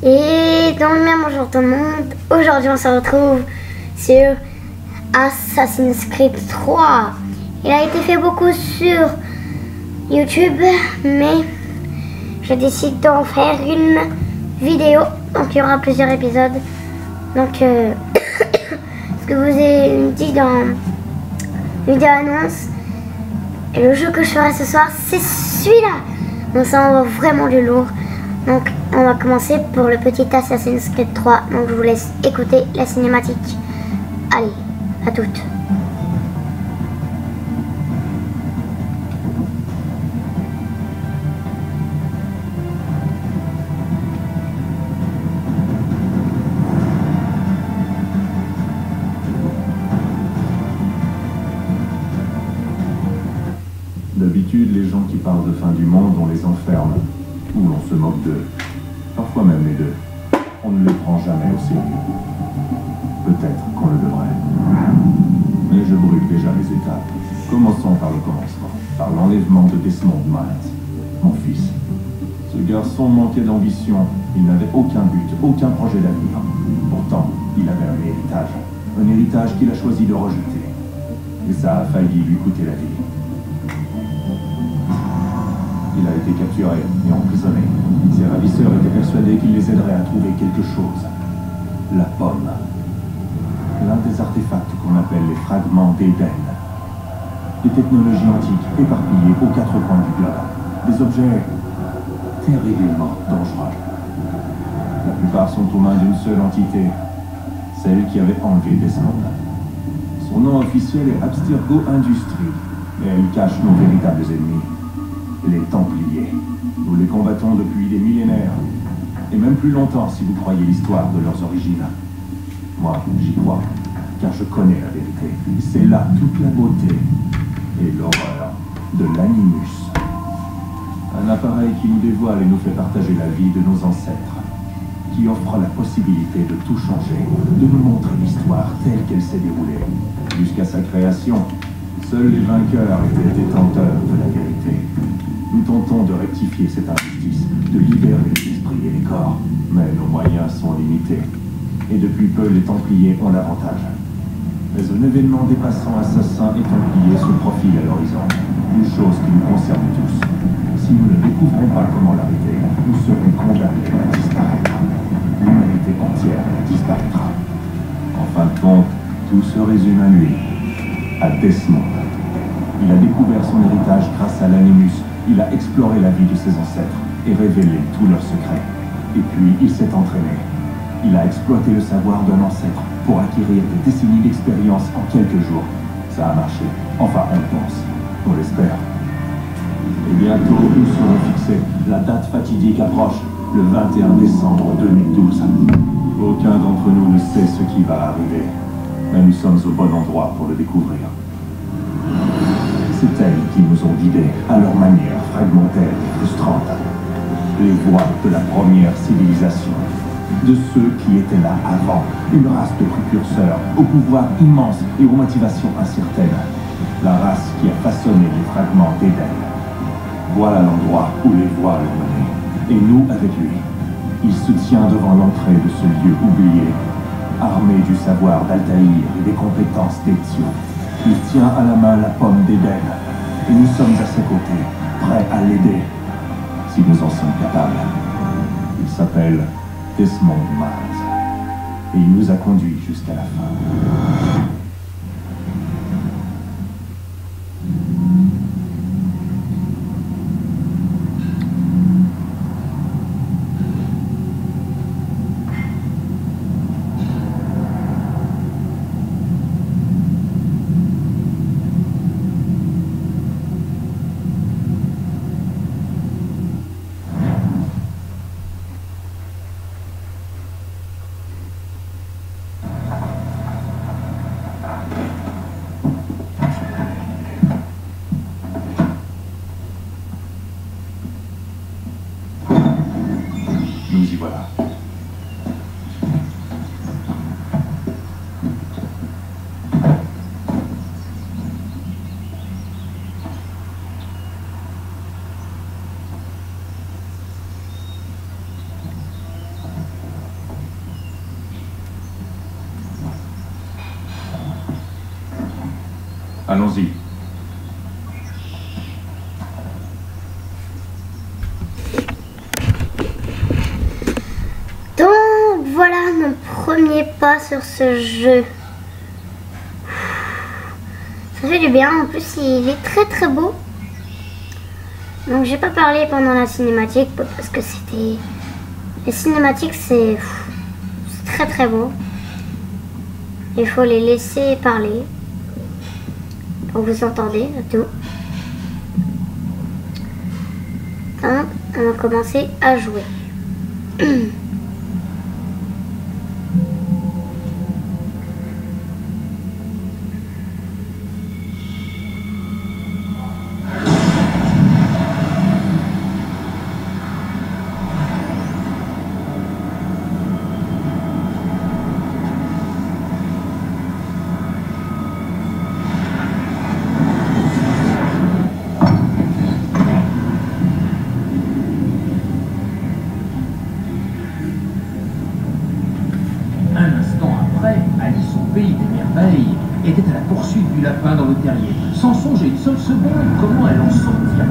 Et dans le même bonjour tout le monde, aujourd'hui on se retrouve sur Assassin's Creed 3. Il a été fait beaucoup sur YouTube, mais je décide d'en faire une vidéo. Donc il y aura plusieurs épisodes. Donc ce que vous ai dit dans la vidéo annonce, et le jeu que je ferai ce soir, c'est celui-là. Donc ça envoie vraiment du lourd. Donc on va commencer pour le petit Assassin's Creed 3. Donc je vous laisse écouter la cinématique. Allez, à toutes. D'habitude, les gens qui parlent de fin du monde, on les enferme, ou l'on se moque d'eux. Parfois même les deux. On ne les prend jamais au sérieux. Peut-être qu'on le devrait. Mais je brûle déjà les étapes. Commençons par le commencement, par l'enlèvement de Desmond Miles, mon fils. Ce garçon manquait d'ambition, il n'avait aucun but, aucun projet d'avenir. Pourtant, il avait un héritage qu'il a choisi de rejeter. Et ça a failli lui coûter la vie. Il a été capturé et emprisonné. Ses ravisseurs étaient persuadés qu'il les aiderait à trouver quelque chose. La pomme. L'un des artefacts qu'on appelle les fragments d'Éden. Des technologies antiques éparpillées aux quatre coins du globe. Des objets terriblement dangereux. La plupart sont aux mains d'une seule entité. Celle qui avait enlevé Desmond. Son nom officiel est Abstergo Industries. Mais elle cache nos véritables ennemis. Les Templiers. Nous les combattons depuis des millénaires. Et même plus longtemps si vous croyez l'histoire de leurs origines. Moi, j'y crois, car je connais la vérité. C'est là toute la beauté et l'horreur de l'Animus. Un appareil qui nous dévoile et nous fait partager la vie de nos ancêtres. Qui offre la possibilité de tout changer, de nous montrer l'histoire telle qu'elle s'est déroulée. Jusqu'à sa création, seuls les vainqueurs étaient détenteurs de la vérité. Nous tentons de rectifier cette injustice, de libérer les esprits et les corps, mais nos moyens sont limités. Et depuis peu, les Templiers ont l'avantage. Mais un événement dépassant assassins et Templiers se profile à l'horizon. Une chose qui nous concerne tous. Si nous ne découvrons pas comment l'arrêter, nous serons condamnés à disparaître. L'humanité entière disparaîtra. En fin de compte, tout se résume à lui, à Desmond. Il a découvert son héritage grâce à l'Animus. Il a exploré la vie de ses ancêtres et révélé tous leurs secrets. Et puis, il s'est entraîné. Il a exploité le savoir d'un ancêtre pour acquérir des décennies d'expérience en quelques jours. Ça a marché. Enfin, on pense. On l'espère. Et bientôt, nous serons fixés. La date fatidique approche, le 21 décembre 2012. Aucun d'entre nous ne sait ce qui va arriver. Mais nous sommes au bon endroit pour le découvrir. C'est elles qui nous ont guidés, à leur manière fragmentaire et frustrante. Les voix de la première civilisation, de ceux qui étaient là avant, une race de précurseurs, au pouvoir immense et aux motivations incertaines. La race qui a façonné les fragments d'Éden. Voilà l'endroit où les voix l'ont mené. Et nous avec lui. Il se tient devant l'entrée de ce lieu oublié, armé du savoir d'Altaïr et des compétences d'Ezio. Il tient à la main la pomme d'Éden, et nous sommes à ses côtés, prêts à l'aider, si nous en sommes capables. Il s'appelle Desmond Miles, et il nous a conduits jusqu'à la fin. Allons-y. Donc voilà mon premier pas sur ce jeu. Ça fait du bien, en plus il est très très beau. Donc j'ai pas parlé pendant la cinématique parce que c'était... Les cinématiques c'est très très beau. Il faut les laisser parler. Donc vous entendez tout. Donc on va commencer à jouer. Était à la poursuite du lapin dans le terrier, sans songer une seule seconde comment elle en sortirait.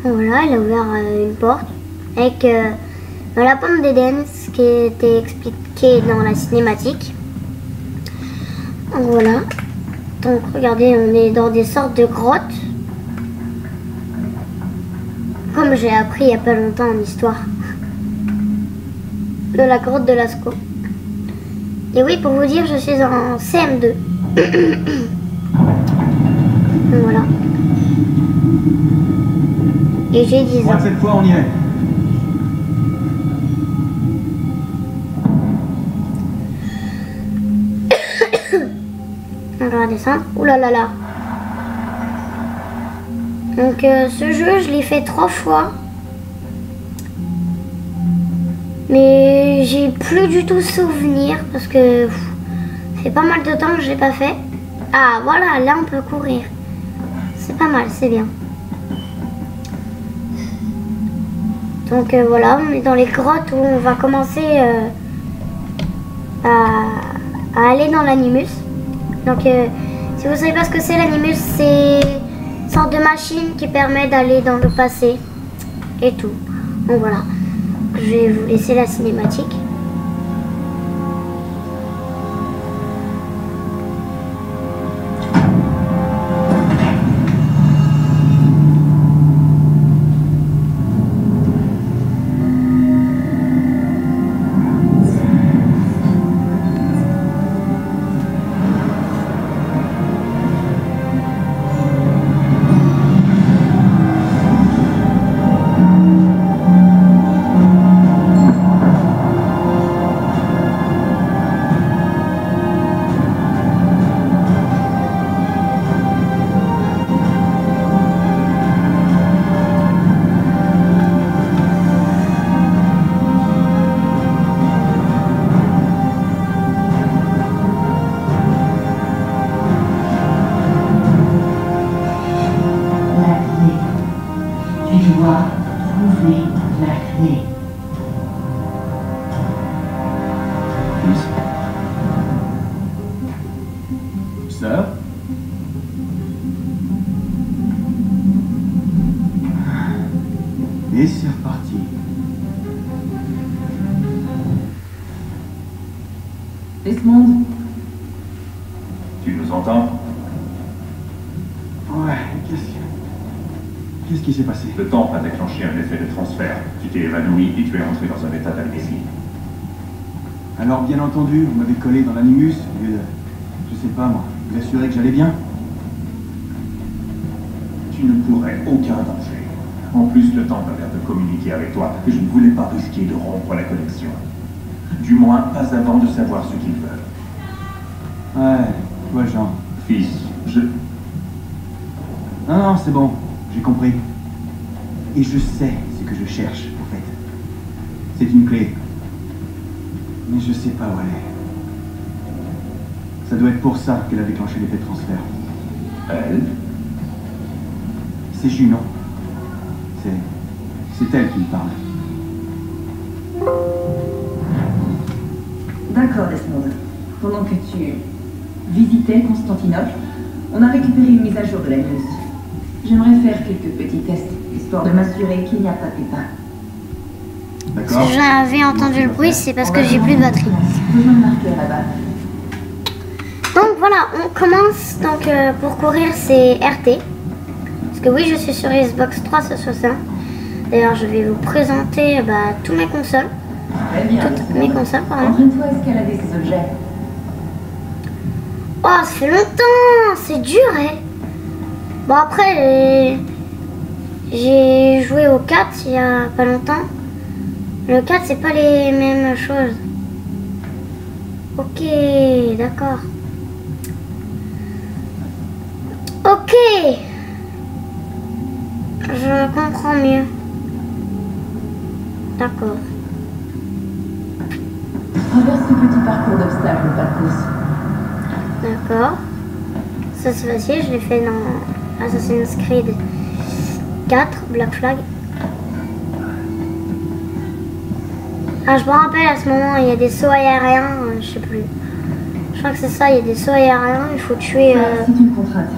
Voilà, elle a ouvert une porte avec la pomme d'Éden, ce qui était expliqué dans la cinématique. Voilà. Donc regardez, on est dans des sortes de grottes. Comme j'ai appris il n'y a pas longtemps en histoire. De la grotte de Lascaux. Et oui, pour vous dire, je suis en CM2. Voilà. Et j'ai 10 ans. Cette fois, on y est. On va descendre. Ouh là là là. Donc ce jeu, je l'ai fait 3 fois. Mais j'ai plus du tout souvenir parce que c'est pas mal de temps que j'ai pas fait. Ah voilà, là on peut courir. C'est pas mal, c'est bien. Donc voilà, on est dans les grottes où on va commencer à aller dans l'animus. Donc si vous savez pas ce que c'est l'animus, c'est une sorte de machine qui permet d'aller dans le passé et tout. Donc voilà, je vais vous laisser la cinématique. Sœur? Et c'est reparti. Desmond, Tu nous entends? Ouais, qu'est-ce qui s'est passé? Le temple a déclenché un effet de transfert. Tu t'es évanoui et tu es rentré dans un état d'amnésie. Alors bien entendu, vous m'avez collé dans l'animus, au lieu de, je sais pas moi, vous assurer que j'allais bien? Tu ne courais aucun danger. En plus, le temple a l'air de communiquer avec toi et je ne voulais pas risquer de rompre la connexion. Du moins, pas avant de savoir ce qu'ils veulent. Ouais, toi Jean. Fils, je... Non, c'est bon, j'ai compris. Et je sais ce que je cherche, en fait. C'est une clé. Mais je sais pas où elle Ça doit être pour ça qu'elle a déclenché l'effet de transfert. Elle? C'est Junon. C'est elle qui me parle. D'accord, Desmond. Pendant que tu visitais Constantinople, on a récupéré une mise à jour de la news. J'aimerais faire quelques petits tests, histoire de m'assurer qu'il n'y a pas de pépin. D'accord. Si j'avais entendu le bruit, c'est parce que j'ai plus de batterie. Besoin de marqueur là-bas. Donc voilà, on commence. Donc pour courir, c'est RT. Parce que oui, je suis sur Xbox 360. D'ailleurs, je vais vous présenter tous mes consoles. Très bien. Toutes mes consoles, pardon. Entraîne-toi à escalader ces objets. Oh, ça fait longtemps, c'est dur, hein. Bon, après, j'ai joué au 4 il y a pas longtemps. Le 4, c'est pas les mêmes choses. Ok, d'accord. Ok. Je comprends mieux. D'accord. Traverse ce petit parcours d'obstacles, pas de course. D'accord. Ça c'est facile, je l'ai fait dans Assassin's Creed 4, Black Flag. Ah, je me rappelle à ce moment, il y a des sauts aériens, je sais plus. Je crois que c'est ça, il y a des sauts aériens, il faut tuer C'est une contrainte.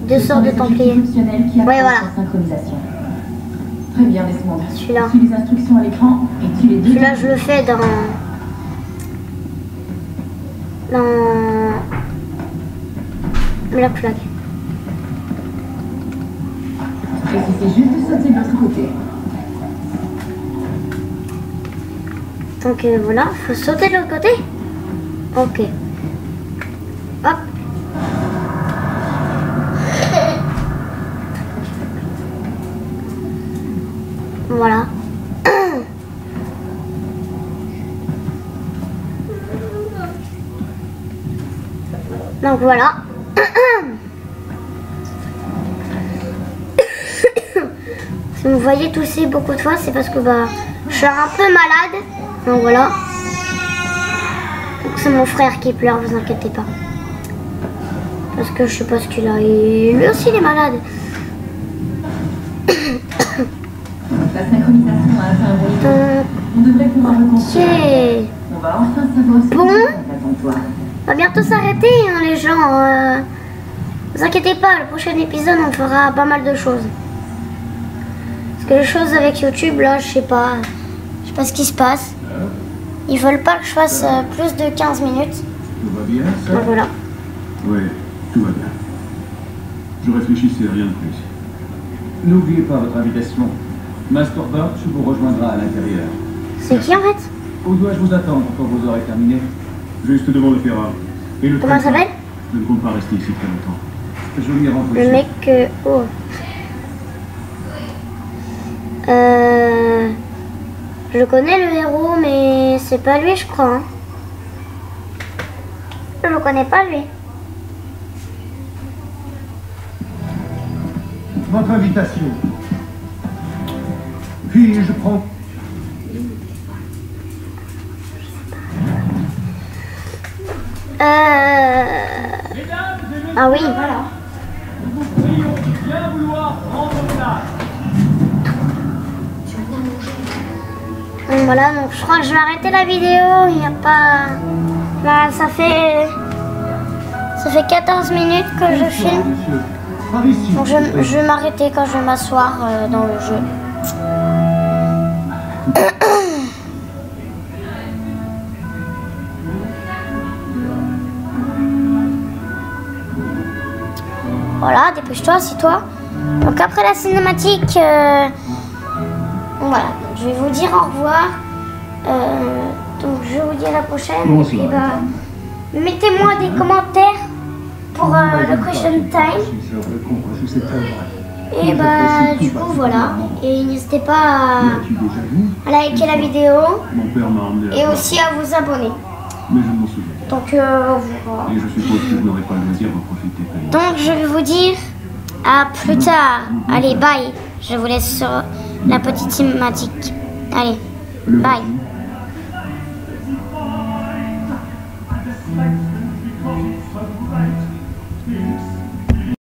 deux sortes de templiers. Qui Ouais, voilà. la synchronisation. Très bien, Desmond. Celui-là. Suis les instructions à l'écran et tu les deux. Celui-là, je le fais dans Black Flag. Et si c'est juste de sauter de l'autre côté. Donc voilà, faut sauter de l'autre côté. Ok. Hop. Voilà. Donc voilà. Si vous voyez tousser beaucoup de fois, c'est parce que je suis un peu malade. Donc voilà. Donc c'est mon frère qui pleure, vous inquiétez pas. Parce que je sais pas ce qu'il a. Et lui aussi il est malade. La synchronisation a atteint un bon niveau. On devrait pouvoir le construire. Ok. On va enfin savoir ce Bon. que attend toi. On va bientôt s'arrêter, hein, les gens. Vous inquiétez pas, le prochain épisode, on fera pas mal de choses. Parce que les choses avec YouTube, là, je sais pas ce qui se passe. Ils veulent pas que je fasse plus de 15 minutes. Tout va bien, ça? Donc voilà. Oui, tout va bien. Je réfléchissais à rien de plus. N'oubliez pas votre invitation. Master Birch vous rejoindra à l'intérieur. C'est qui en fait? Où dois-je vous attendre quand vous aurez terminé? Juste devant l'opéra. Et le Comment ça train. s'appelle? Je ne compte pas rester ici très longtemps. Je m'y rends tout de Le suite. mec oh. Je connais le héros, mais c'est pas lui, je crois. Hein. Je le connais pas, lui. Votre invitation. Puis je prends. Ah oui, voilà. Donc voilà, donc je crois que je vais arrêter la vidéo. Il n'y a pas. Là, ça fait 14 minutes que je filme. Monsieur. Par ici. Donc je vais m'arrêter quand je vais m'asseoir dans le jeu. Voilà, dépêche-toi, assieds-toi. Donc après la cinématique, voilà, je vais vous dire au revoir. Donc je vous dis à la prochaine. Et puis, mettez-moi des commentaires pour le question time. Et du coup voilà. Et n'hésitez pas à liker la vidéo Mon père m'a emmené et là-bas, aussi à vous abonner. mais je ne m'en souviens pas. Donc voilà. Et je suppose que je n'aurai pas le loisir d'en profiter pleinement. Donc je vais vous dire à plus tard. Allez, bye. Je vous laisse sur la petite cinématique. Allez, bye.